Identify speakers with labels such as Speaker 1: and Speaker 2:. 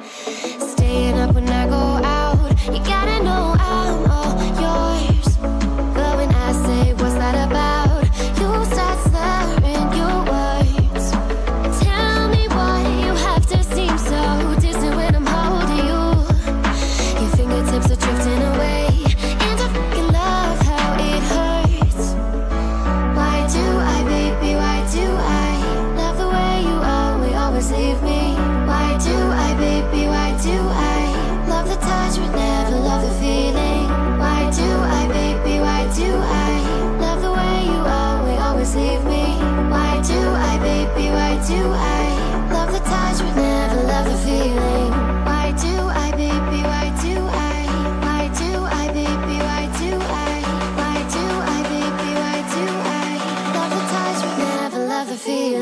Speaker 1: Staying up when I go out, you gotta know I'm all yours. But when I say what's that about, you start slurring your words. Tell me why you have to seem so distant when I'm holding you. Your fingertips are drifting away, and I fucking love how it hurts. Why do I, baby, why do I love the way you always leave me? Why do I, baby, why do I love the touch but never love the feeling? Why do I, baby, why do I love the way you always leave me? Why do I, baby, why do I love the touch but never love the feeling? Why do I, baby, why do I? Why do I, baby, why do I? Why do I, baby, why do I love the touch but never love the feeling?